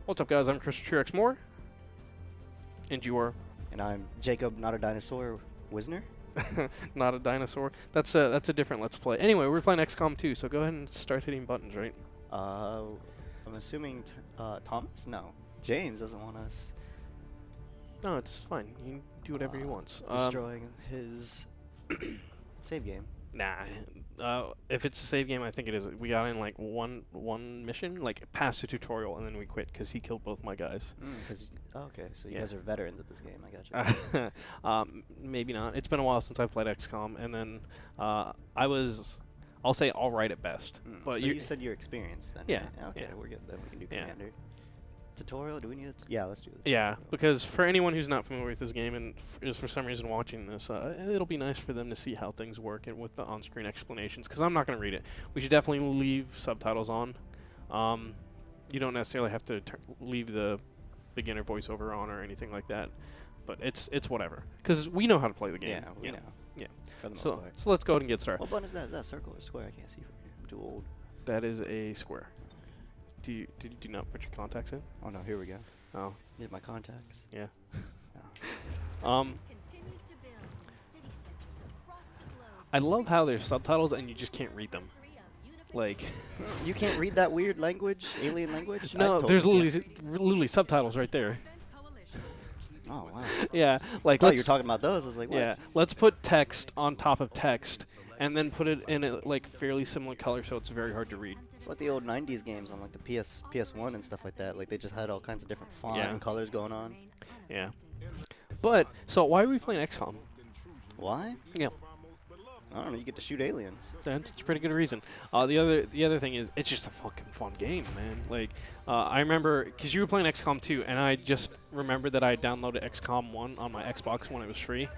What's up, guys? I'm Chris Truex Moore, and you are And I'm Jacob, not a dinosaur, Wisner. not a dinosaur. That's a different Let's Play. Anyway, we're playing XCom 2, so go ahead and start hitting buttons, right? I'm assuming Thomas? No. James doesn't want us No, it's fine. You can do whatever he wants. destroying his save game. Nah. If it's a save game, I think it is. We got in like one mission, like past the tutorial, and then we quit because he killed both my guys. Okay, so you guys are veterans at this game. I got you. Maybe not. It's been a while since I've played XCOM, and then I was, I'll say, all right at best. But so you said you're experienced then. Yeah. Right? Okay, we're good. Then we can do Yeah. Commander. Tutorial? Do we need it? Yeah, let's do it. Yeah, because for anyone who's not familiar with this game and is for some reason watching this, it'll be nice for them to see how things work and with the on-screen explanations, because I'm not going to read it. We should definitely leave subtitles on. You don't necessarily have to leave the beginner voiceover on or anything like that, but it's whatever, because we know how to play the game. Yeah, we know. Yeah. For the most part. So let's go ahead and get started. What button is that? Is that circle or square? I can't see from here. I'm too old. That is a square. Did you not put your contacts in? Oh no, here we go. Oh. Need my contacts. Yeah. No. I love how there's subtitles and you just can't read them. Like, You can't read that weird language, alien language? I no, totally there's can't. literally subtitles right there. Oh wow. Yeah, like I thought you were talking about those. I was like, what? yeah, let's put text on top of text and then put it in a like fairly similar color so it's very hard to read. It's like the old 90s games on like the PS1 and stuff like that. Like they just had all kinds of different font Yeah. and colors going on. Yeah. But so why are we playing XCOM? Why? Yeah. I don't know. You get to shoot aliens. That's a pretty good reason. The other thing is it's just a fucking fun game, man. Like I remember because you were playing XCOM 2, and I just remembered that I downloaded XCOM 1 on my Xbox when it was free,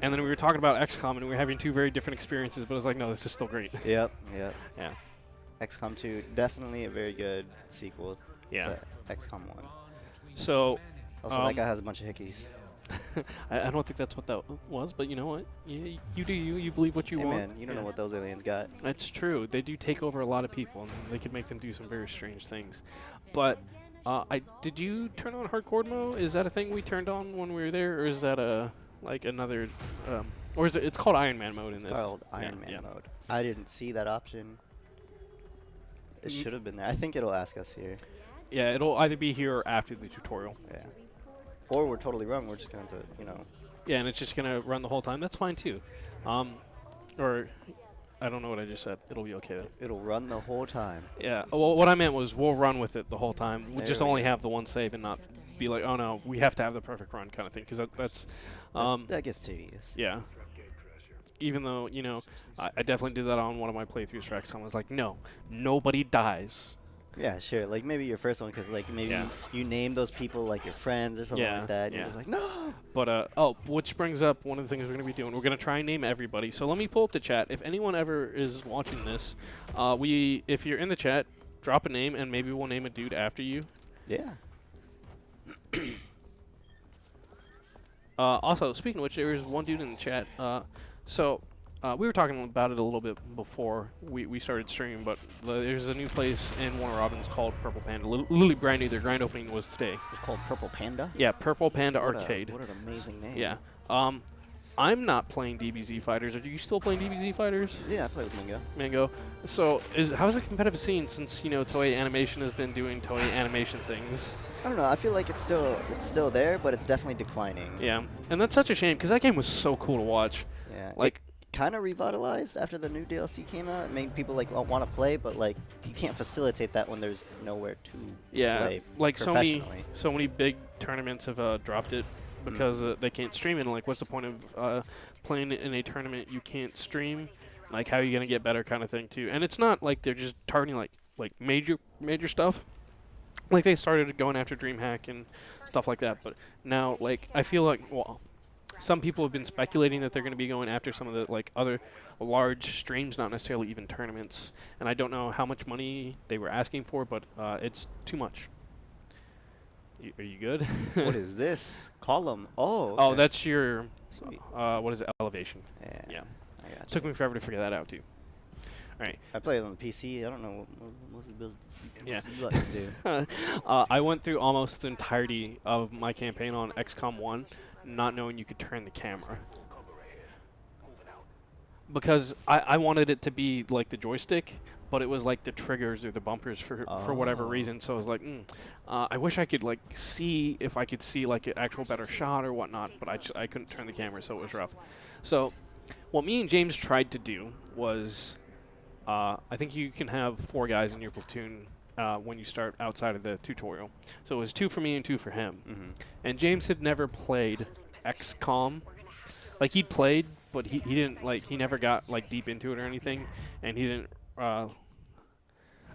and then we were talking about XCOM, and we were having two very different experiences. But I was like, no, this is still great. Yep. Yeah. XCOM 2, definitely a very good sequel Yeah. to XCOM 1. So Also, that guy has a bunch of hickeys. I don't think that's what that was, but you know what? You do you. You believe what you Hey want. man, you don't know what those aliens got. That's true. They do take over a lot of people, and they can make them do some very strange things. But did you turn on hardcore mode? Is that a thing we turned on when we were there, or is that like another? Or is it? It's called Iron Man mode in this. It's called Iron Man mode. I didn't see that option. It should have been there. I think it'll ask us here. Yeah, it'll either be here or after the tutorial. Yeah. Or we're totally wrong. We're just going to, you know. Yeah, and it's just gonna run the whole time. That's fine too. Or I don't know what I just said. It'll be okay though. It'll run the whole time. Yeah. Well, what I meant was we'll run with it the whole time. We'll There just we only go. have the one save and not be like, oh no, we have to have the perfect run kind of thing. Because that's That gets tedious. yeah. Even though, you know, I definitely did that on one of my playthroughs for XCOM. I was like, no, nobody dies. Yeah, sure. Like maybe your first one, because like maybe Yeah. you name those people like your friends or something Yeah, like that. And yeah. you're just like, no. But which brings up one of the things we're gonna be doing. We're gonna try and name everybody. So let me pull up the chat. If anyone ever is watching this, if you're in the chat, drop a name and maybe we'll name a dude after you. Yeah. Also, speaking of which, there is one dude in the chat. We were talking about it a little bit before we started streaming, but there's a new place in Warner Robins called Purple Panda. Literally brand new. Their grand opening was today. It's called Purple Panda. Yeah, Purple Panda Arcade. What an amazing name. Yeah. I'm not playing DBZ Fighters. Are you still playing DBZ Fighters? Yeah, I play with Mingo. Mango. So, how's the competitive scene since, you know, Toei Animation has been doing Toei Animation things? I don't know. I feel like it's still there, but it's definitely declining. Yeah. And that's such a shame because that game was so cool to watch. Yeah. Like, kind of revitalized after the new DLC came out. It made people like want to play, but like you can't facilitate that when there's nowhere to play like professionally. so many big tournaments have dropped it because they can't stream it. And like, what's the point of playing in a tournament you can't stream? Like, how are you gonna get better, kind of thing too? And it's not like they're just targeting like major stuff. Like they started going after DreamHack and stuff like that, but now like I feel like some people have been speculating that they're going to be going after some of the like other large streams, not necessarily even tournaments. And I don't know how much money they were asking for, but it's too much. Are you good? What is this column? Oh. Oh, okay. that's your Sweet. what is it? Elevation. Yeah. Yeah. I got Took me forever to figure that out too. Right. I play it on the PC. I don't know what the build. Yeah. You buttons do. I went through almost the entirety of my campaign on XCOM 1, not knowing you could turn the camera. Because I wanted it to be like the joystick, but it was like the triggers or the bumpers for whatever reason. So I was like, I wish I could like see if I could see like an actual better shot or whatnot, but I couldn't turn the camera, so it was rough. So what me and James tried to do was, I think you can have 4 guys in your platoon when you start outside of the tutorial. So it was 2 for me and 2 for him. Mm-hmm. And James had never played XCOM. Like he'd played, but he didn't like he never got like deep into it or anything, and he didn't. I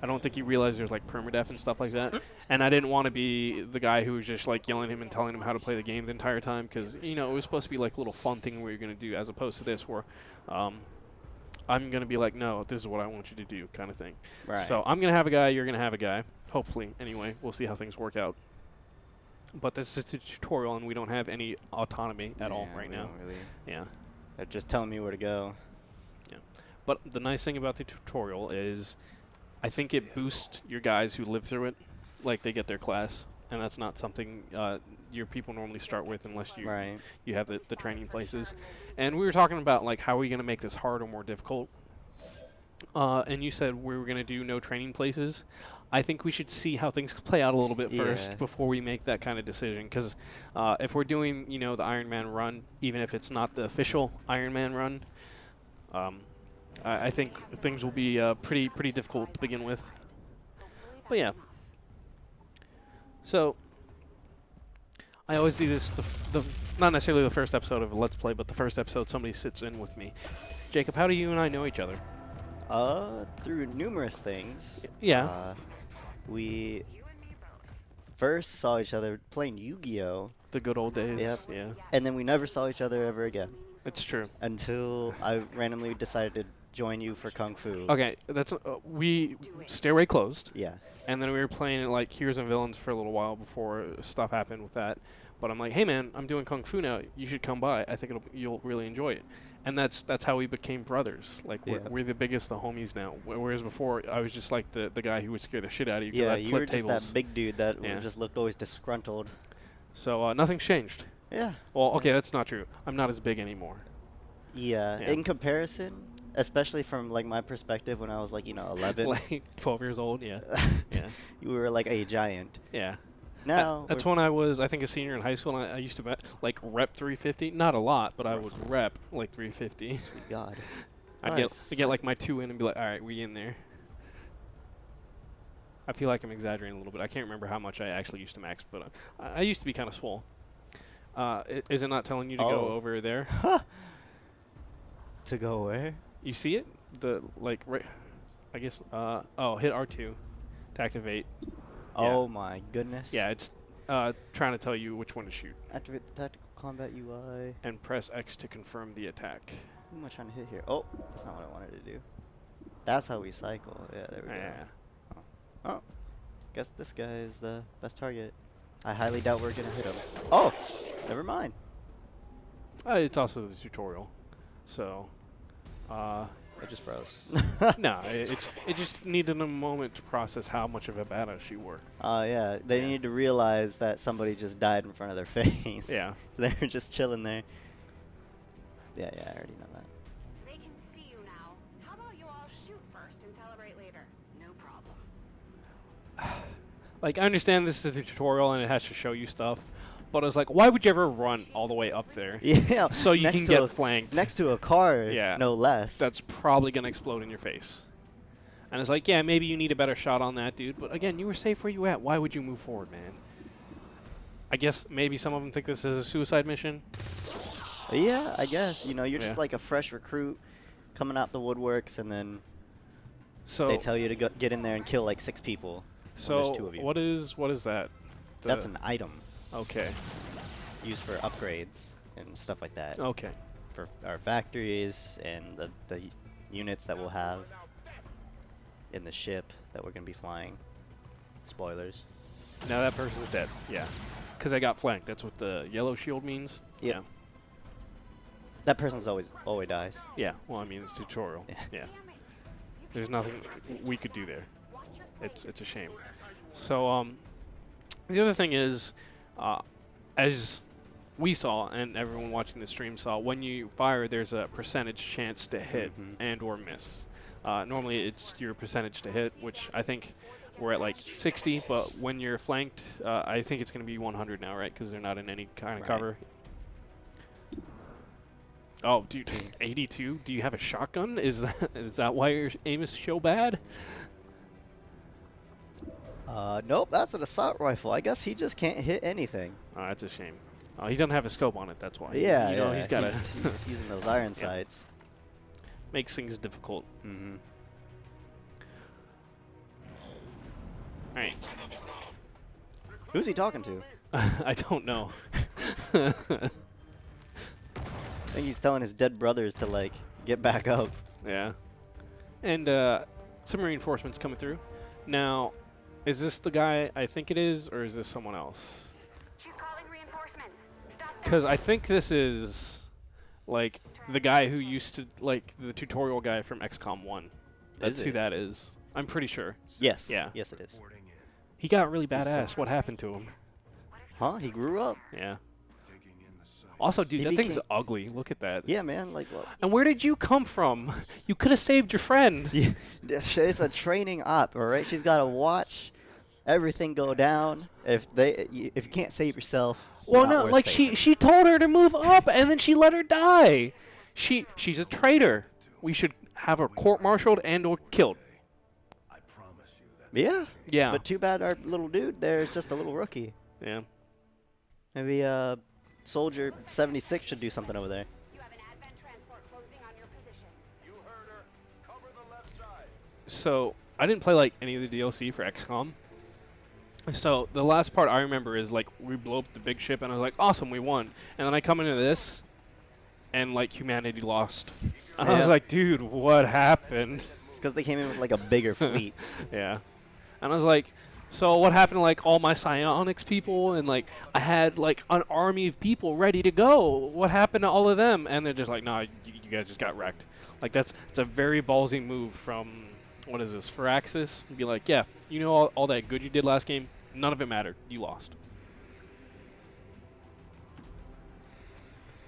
don't think he realized there's like permadeath and stuff like that. And I didn't want to be the guy who was just like yelling at him and telling him how to play the game the entire time, because you know it was supposed to be like a little fun thing where you're gonna do, as opposed to this where I'm gonna be like, no, this is what I want you to do, kind of thing. Right. So I'm gonna have a guy, you're gonna have a guy. Hopefully, anyway, we'll see how things work out. But this is a tutorial, and we don't have any autonomy at all right now. Really. Yeah. They're just telling me where to go. Yeah. But the nice thing about the tutorial is, I think it boosts your guys who live through it, like they get their class, and that's not something your people normally start with unless you you have the training places. And we were talking about like how are we going to make this hard or more difficult. And you said we were going to do no training places. I think we should see how things play out a little bit first before we make that kind of decision. Because if we're doing, you know, the Iron Man run, even if it's not the official Iron Man run, I think things will be pretty difficult to begin with. But yeah. So I always do this, not necessarily the first episode of a Let's Play, but the first episode somebody sits in with me. Jacob, how do you and I know each other? Through numerous things. Yeah. We first saw each other playing Yu-Gi-Oh! The good old days. Yep. Yeah. And then we never saw each other ever again. It's true. Until I randomly decided to join you for Kung Fu. Okay, that's we Stairway closed. Yeah. And then we were playing like Heroes and Villains for a little while before stuff happened with that. But I'm like, hey man, I'm doing Kung Fu now. You should come by. I think you'll really enjoy it. And that's how we became brothers. Like we're the biggest, the homies now. Whereas before, I was just like the guy who would scare the shit out of you. Yeah, I'd you flip were just tables. that big dude that just looked always disgruntled. So nothing's changed. Yeah. Well, okay, that's not true. I'm not as big anymore. Yeah. In comparison, especially from like my perspective when I was like 11, like 12 years old. Yeah. Yeah. You were like a giant. Yeah. Now that's when I was, I think, a senior in high school, and I used to like rep 350. Not a lot, but I would rep like 350. Sweet God. I'd get like my 2 in and be like, all right, we in there. I feel like I'm exaggerating a little bit. I can't remember how much I actually used to max, but I used to be kind of swole. Is it not telling you to go over there? To go where? You see it? The like right. I guess. Hit R2 to activate. Oh my goodness. Yeah, it's trying to tell you which one to shoot. Activate the tactical combat UI. And press X to confirm the attack. Who am I trying to hit here? Oh, that's not what I wanted to do. That's how we cycle. Yeah, there we go. Oh, guess this guy is the best target. I highly doubt we're gonna hit him. Oh, never mind. It's also the tutorial, so. It just froze. No, it just needed a moment to process how much of a badass you were. Yeah, they need to realize that somebody just died in front of their face. Yeah. They were just chilling there. Yeah, I already know that. They can see you now. How about you all shoot first and celebrate later? No problem. Like, I understand this is a tutorial and it has to show you stuff, but I was like, why would you ever run all the way up there? Yeah. So you can get flanked. Next to a car, no less. That's probably going to explode in your face. And it's like, yeah, maybe you need a better shot on that, dude. But again, you were safe where you at. Why would you move forward, man? I guess maybe some of them think this is a suicide mission. Yeah, I guess. You're just like a fresh recruit coming out the woodworks, and then they tell you to get in there and kill like 6 people. So there's 2 of you. what is that? That's an item. Okay. Used for upgrades and stuff like that. Okay. For our factories and the units that we'll have in the ship that we're going to be flying. Spoilers. Now that person's dead. Yeah. Because I got flanked. That's what the yellow shield means. Yep. Yeah. That person's always dies. Yeah. Well, I mean, it's tutorial. Yeah. There's nothing we could do there. It's a shame. So the other thing is, as we saw and everyone watching the stream saw, when you fire, there's a percentage chance to hit and or miss. Normally it's your percentage to hit, which I think we're at like 60, but when you're flanked, I think it's going to be 100 now, right? Because they're not in any kind of cover. Oh, dude, 82? Do you have a shotgun? Is that why your aim is so bad? Nope, that's an assault rifle. I guess he just can't hit anything. Oh, that's a shame. Oh, he doesn't have a scope on it, that's why. Yeah, you know, yeah. he's got he's using those iron sights. Makes things difficult. Mm-hmm. All right. Who's he talking to? I don't know. I think he's telling his dead brothers to, like, get back up. Yeah. And some reinforcements coming through. Now, is this the guy I think it is, or is this someone else? She's calling reinforcements. Because I think this is, like, the guy who used to, like, the tutorial guy from XCom 1. That's who that is. I'm pretty sure. Yes. Yeah. Yes, it is. He got really badass. What happened to him? Huh? He grew up? Yeah. Also, dude, He that thing's became- ugly. Look at that. Yeah, man. Like, what? And where did you come from? You could have saved your friend. Yeah, it's a training op, all right? She's got to watch everything go down. If you can't save yourself, Well, not no, worth like saving. she told her to move up, and then she let her die. She's a traitor. We should have her court-martialed and or killed. Yeah. Yeah. But too bad our little dude there is just a little rookie. Yeah. Maybe Soldier 76 should do something over there. You have an advent transport closing on your position. You heard her. Cover the left side. So I didn't play like any of the DLC for XCOM. So the last part I remember is like we blow up the big ship, and I was like, awesome, we won. And then I come into this, and like humanity lost. And I was Yeah. like, dude, what happened? It's because they came in with like a bigger fleet. Yeah. And I was like, so what happened to like all my psionics people, and like I had like an army of people ready to go. What happened to all of them? And they're just like, nah, you guys just got wrecked. Like it's a very ballsy move from, what is this, Firaxis? Be like, yeah, you know all that good you did last game, none of it mattered. You lost.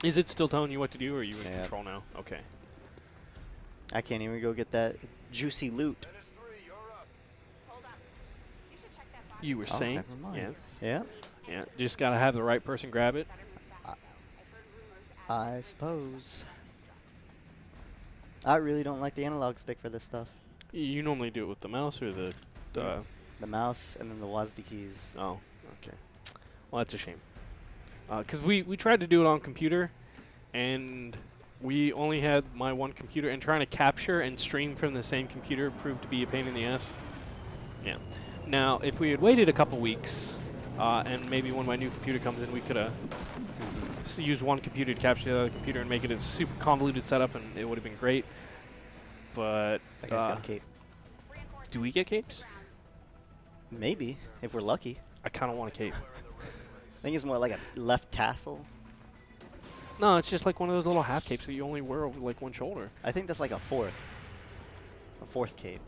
Is it still telling you what to do, or are you in Yeah. control now? Okay. I can't even go get that juicy loot. Hold up. You should check that box. You were Oh, saying? never mind. Yeah. Yeah, Yeah. Just gotta have the right person grab it. I suppose. I really don't like the analog stick for this stuff. You normally do it with the mouse or the. The mouse and then the WASD keys. Oh, okay. Well, that's a shame. Because we tried to do it on computer, and we only had my one computer, and trying to capture and stream from the same computer proved to be a pain in the ass. Yeah. Now, if we had waited a couple weeks, and maybe when my new computer comes in, we could have used one computer to capture the other computer and make it a super convoluted setup, and it would have been great. But I guess got a cape. do we get capes? Maybe, if we're lucky. I kind of want a cape. I think it's more like a left tassel. No, it's just like one of those little half capes that you only wear over like one shoulder. I think that's like a fourth cape.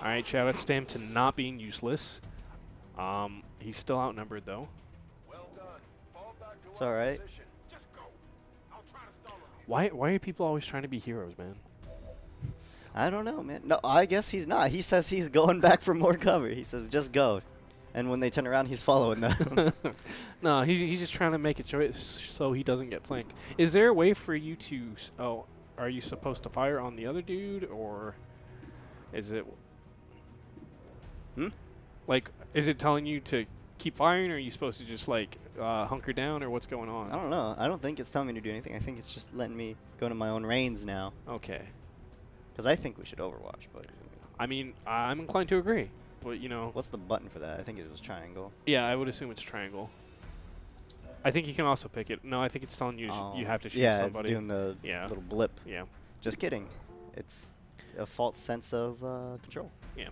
All right, shout out to him to not being useless. He's still outnumbered though. It's all right. Why are people always trying to be heroes, man? I don't know, man. No, I guess he's not. He says he's going back for more cover. He says just go, and when they turn around, he's following them. No, he's just trying to make it so he doesn't get flanked. Is there a way for you to? Oh, are you supposed to fire on the other dude, or is it? Like, is it telling you to keep firing, or are you supposed to just like hunker down, or what's going on? I don't know. I don't think it's telling me to do anything. I think it's just letting me go to my own reins now. Okay. Because I think we should Overwatch, but I mean, I'm inclined to agree, but you know. what's the button for that? I think it was triangle. Yeah, I would assume it's triangle. I think you can also pick it. No, I think it's telling you you have to shoot yeah, somebody. it's doing the Yeah. little blip. Yeah. Just kidding. It's a false sense of control. Yeah.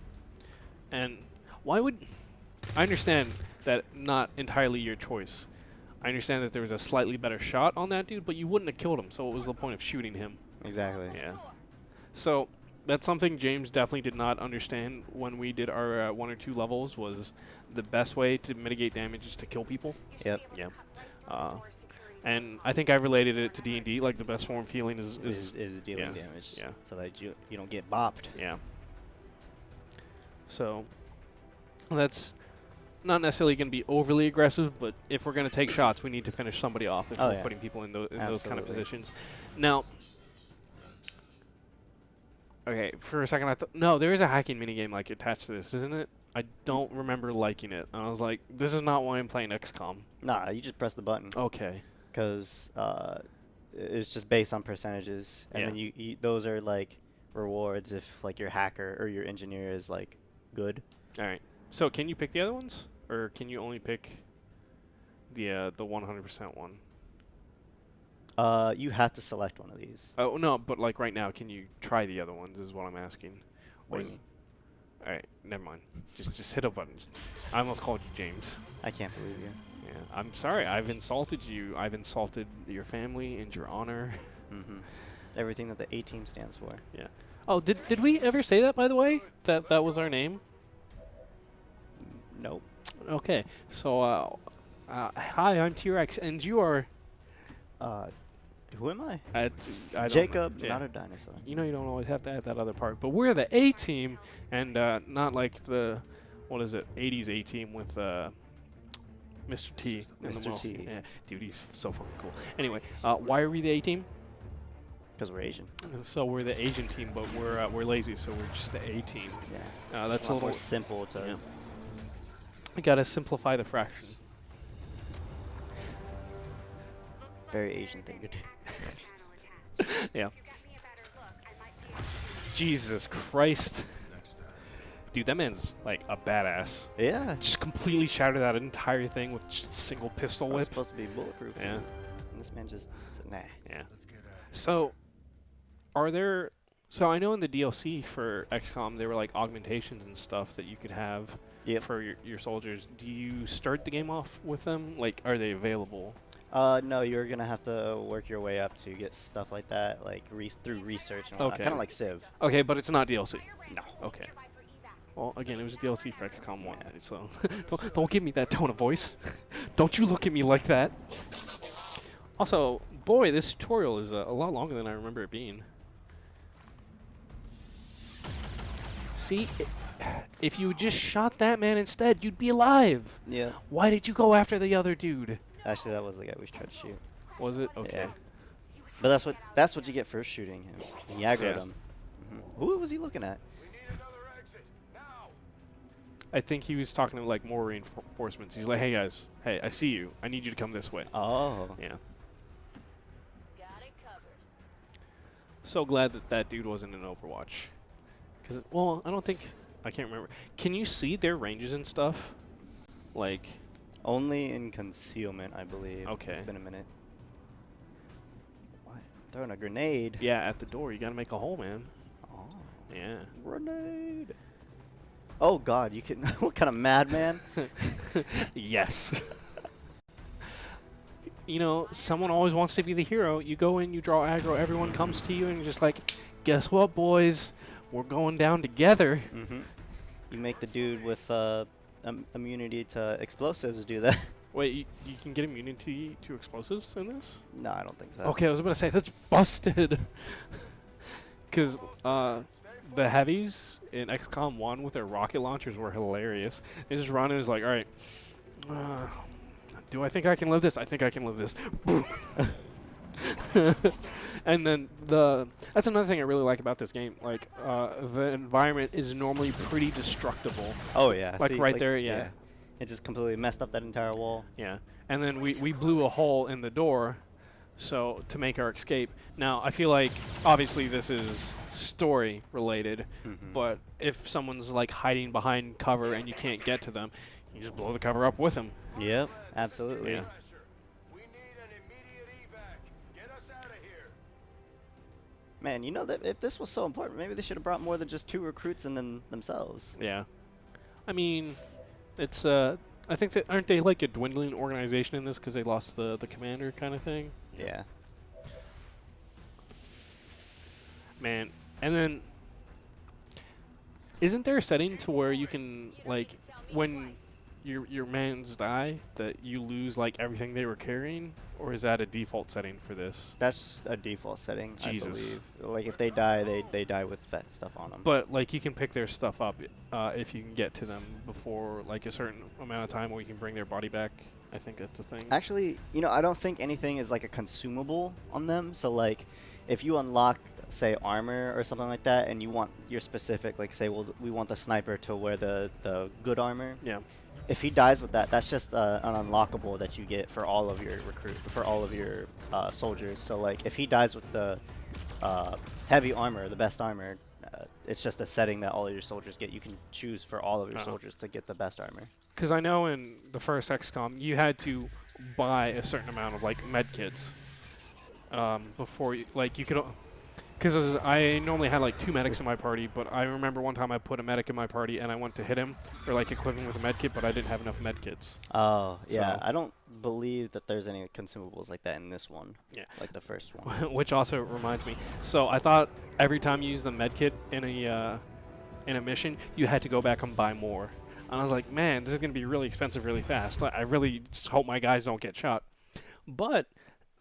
And why would... I understand that not entirely your choice. I understand that there was a slightly better shot on that dude, but you wouldn't have killed him, so what was the point of shooting him? Exactly. Yeah. So that's something James definitely did not understand when we did our 1 or 2 levels. Was the best way to mitigate damage is to kill people. Yep. Yeah. And I think I related it to D&D. Like the best form of healing is dealing damage. Yeah. So that you don't get bopped. Yeah. So that's not necessarily going to be overly aggressive, but if we're going to take shots, we need to finish somebody off if we're putting people in those kind of positions. Now, okay, for a second I thought, no, there is a hacking minigame like attached to this, isn't it? I don't remember liking it. And I was like, this is not why I'm playing XCom. Nah, you just press the button. Okay. Because it's just based on percentages, and then you those are like rewards if like your hacker or your engineer is like good. All right. So can you pick the other ones, or can you only pick the 100% one? You have to select one of these. Oh no, but like right now, can you try the other ones? Is what I'm asking. What do you mean? All right, never mind. Just hit a button. I almost called you James. I can't believe you. Yeah, I'm sorry. I've insulted you. I've insulted your family and your honor. Mm-hmm. Everything that the A team stands for. Yeah. Oh, did we ever say that, by the way? That was our name? Nope. Okay. So, hi, I'm T-Rex, and you are... Who am I? I don't Jacob, know. not a dinosaur. You know you don't always have to add that other part. But we're the A-team, and not like the, what is it, 80s A-team with Mr. T. Mr. T. Yeah, dude, he's so fucking cool. Anyway, why are we the A-team? Because we're Asian. So we're the Asian team, but we're lazy, so we're just the A-team. Yeah. That's a lot more simple to... Yeah. We gotta simplify the fraction. Very Asian thing to do. Yeah. Jesus Christ. Dude, that man's like a badass. Yeah. Just completely shattered that entire thing with just a single pistol It's whip. supposed to be bulletproof. Yeah. And this man just said, nah. Yeah. So, are there... So I know in the DLC for XCOM, there were like augmentations and stuff that you could have for your soldiers. Do you start the game off with them? Like, are they available? No, you're gonna have to work your way up to get stuff like that, like through research and whatnot. Okay. Kind of like Civ. Okay, but it's not DLC. No. Okay. Well, again, it was a DLC for XCOM 1, so don't give me that tone of voice. Don't you look at me like that. Also, boy, this tutorial is a lot longer than I remember it being. See, if you just shot that man instead, you'd be alive. Yeah. Why did you go after the other dude? Actually, that was the guy we tried to shoot. Was it? Okay. Yeah. But that's what you get for shooting him. He aggroed Yeah. him. Who was he looking at? I think he was talking to like more reinforcements. He's like, "Hey guys, hey, I see you. I need you to come this way." Oh. Yeah. So glad that that dude wasn't in Overwatch. Cause well, I can't remember. Can you see their ranges and stuff? Like. Only in concealment, I believe. Okay. It's been a minute. What? Throwing a grenade. Yeah, at the door. You gotta make a hole, man. Oh. Yeah. Grenade. Oh God, you can. What kind of madman? Yes. You know, someone always wants to be the hero. You go in, you draw aggro, everyone comes to you, and you're just like, guess what, boys? We're going down together. Mm-hmm. You make the dude with immunity to explosives do that. Wait, you can get immunity to explosives in this? No, I don't think so. Okay, I was about to say, that's busted. Because the heavies in XCOM 1 with their rocket launchers were hilarious. They just run and it's like, all right, do I think I can live this? I think I can live this. Boom. And then that's another thing I really like about this game. Like, the environment is normally pretty destructible. Oh yeah. Like see, right there, yeah. It just completely messed up that entire wall. Yeah. And then we blew a hole in the door so to make our escape. Now, I feel like obviously this is story related, but if someone's like hiding behind cover and you can't get to them, you just blow the cover up with them. Yep, absolutely. Yeah. Man, you know that if this was so important, maybe they should have brought more than just 2 recruits and then themselves. Yeah. I mean, it's I think that aren't they like a dwindling organization in this because they lost the commander kind of thing? Yeah. Man, And then, isn't there a setting to where you can, like, when your mans die, that you lose, like, everything they were carrying? Or is that a default setting for this? That's a default setting, Jesus. I believe. Like, if they die, they die with that stuff on them. But, like, you can pick their stuff up if you can get to them before, like, a certain amount of time where you can bring their body back. I think that's the thing. Actually, you know, I don't think anything is, like, a consumable on them. So, like, if you unlock, say, armor or something like that, and you want your specific, like, say, well, we want the sniper to wear the good armor. Yeah. If he dies with that, that's just an unlockable that you get for all of your soldiers. So like, if he dies with the heavy armor, the best armor, it's just a setting that all of your soldiers get. You can choose for all of your soldiers to get the best armor. Because I know in the first XCOM, you had to buy a certain amount of like med kits before you, like you could. Because I normally had like 2 medics in my party, but I remember one time I put a medic in my party and I went to hit him or like equip him with a med kit, but I didn't have enough med kits. Oh, yeah. So I don't believe that there's any consumables like that in this one. Yeah. Like the first one. Which also reminds me. So I thought every time you use the med kit in a mission, you had to go back and buy more. And I was like, man, this is going to be really expensive really fast. I really just hope my guys don't get shot. But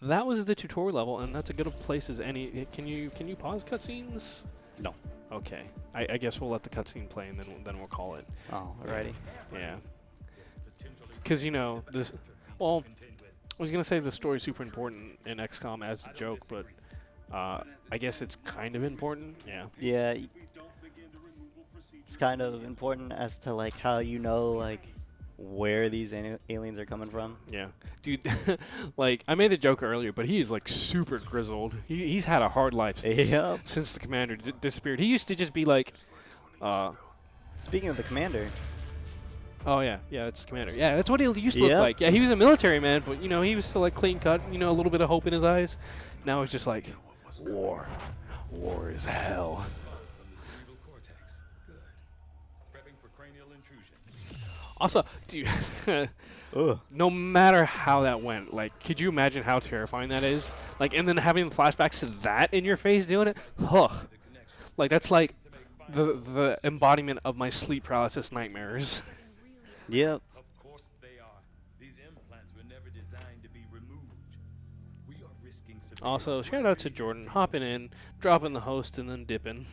that was the tutorial level, and that's as good a place as any. Can you pause cutscenes? No. Okay. I guess we'll let the cutscene play, and then we'll call it. Oh, alrighty. Yeah. Because, you know, this... Well, I was going to say the story's super important in XCOM as a joke, but I guess it's kind of important. Yeah. Yeah. It's kind of important as to, like, how you know, like, where these aliens are coming from. Yeah. Dude, like, I made the joke earlier, but he is, like, super grizzled. He's had a hard life since the commander disappeared. He used to just be, like, Speaking of the commander. oh, yeah. Yeah, it's the commander. Yeah, that's what he used to look like. Yeah, he was a military man, but, you know, he was still, like, clean cut, you know, a little bit of hope in his eyes. Now it's just like, war. War is hell. Also, dude, no matter how that went, like, could you imagine how terrifying that is? Like, and then having flashbacks to that in your face doing it? Ugh. Like, that's like the embodiment of my sleep paralysis nightmares. Yep. Of course they are. These implants were never designed to be removed. We are risking severe Also, shout out to Jordan, hopping in, dropping the host, and then dipping.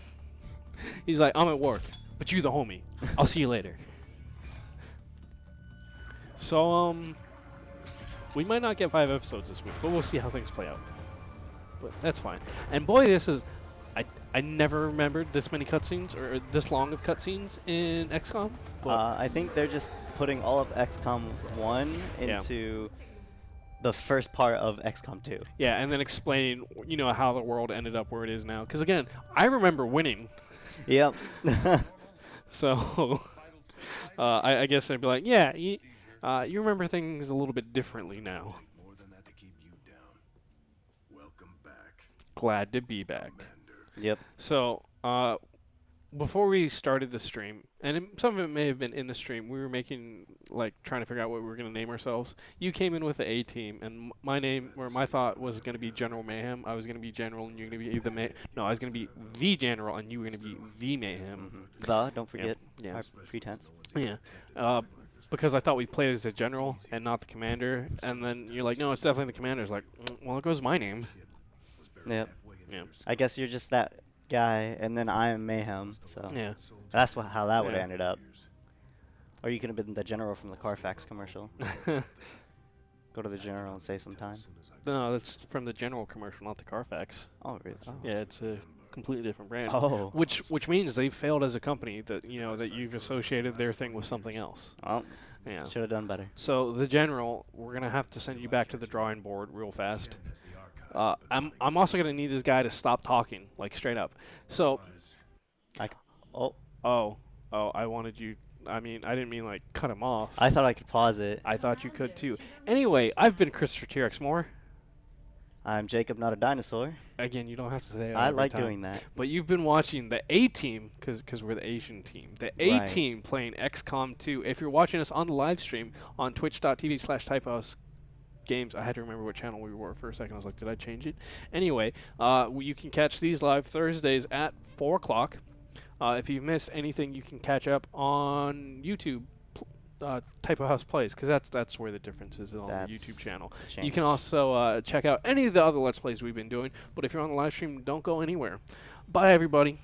He's like, I'm at work, but you the homie. I'll see you later. So, we might not get 5 episodes this week, but we'll see how things play out. But that's fine. And boy, this is... I never remembered this many cutscenes, or this long of cutscenes in XCOM. I think they're just putting all of XCOM 1 into the first part of XCOM 2. Yeah, and then explaining, you know, how the world ended up where it is now. Because, again, I remember winning. Yep. So, I guess they'd be like, yeah, you remember things a little bit differently now. more than that to keep you down. Welcome back, Glad to be back. Commander. Yep. So, before we started the stream, and some of it may have been in the stream, we were making, like, trying to figure out what we were going to name ourselves. You came in with the A team, and my name, or my thought was going to be General Mayhem. I was going to be General, and you're going to be the No, I was going to be the General, and you were going to be the Mayhem. Don't forget. Yeah. Our pretense. Yeah. Because I thought we played as a General and not the Commander, and then you're like, no, it's definitely the Commander. It's like, well, it goes my name. Yep. Yeah. I guess you're just that guy, and then I am Mayhem. So Yeah. that's how that would have Yeah. ended up. Or you could have been the general from the Carfax commercial. Go to the general and say sometime. No, that's from the General commercial, not the Carfax. Oh, really? Oh. Yeah, it's a completely different brand. Oh. Which means they've failed as a company, that, you know, that you've associated their thing with something else. Oh, Yeah. should have done better. So the General, we're gonna have to send you back to the drawing board real fast. I'm also gonna need this guy to stop talking, like, straight up. So, Oh, I wanted you. I mean, I didn't mean, like, cut him off. I thought I could pause it. I thought you could too. Anyway, I've been Christopher T-Rex Moore. I'm Jacob, not a dinosaur. Again, you don't have to say that. I every like time. doing that. But you've been watching the A team, because we're the Asian team. The A team playing XCOM 2. If you're watching us on the live stream on twitch.tv/typehouse games. I had to remember what channel we were for a second. I was like, did I change it? Anyway, you can catch these live Thursdays at 4 o'clock. If you've missed anything, you can catch up on YouTube. Type of House Plays, because that's where the difference is on the YouTube channel. You can also check out any of the other Let's Plays we've been doing, but if you're on the live stream, don't go anywhere. Bye, everybody.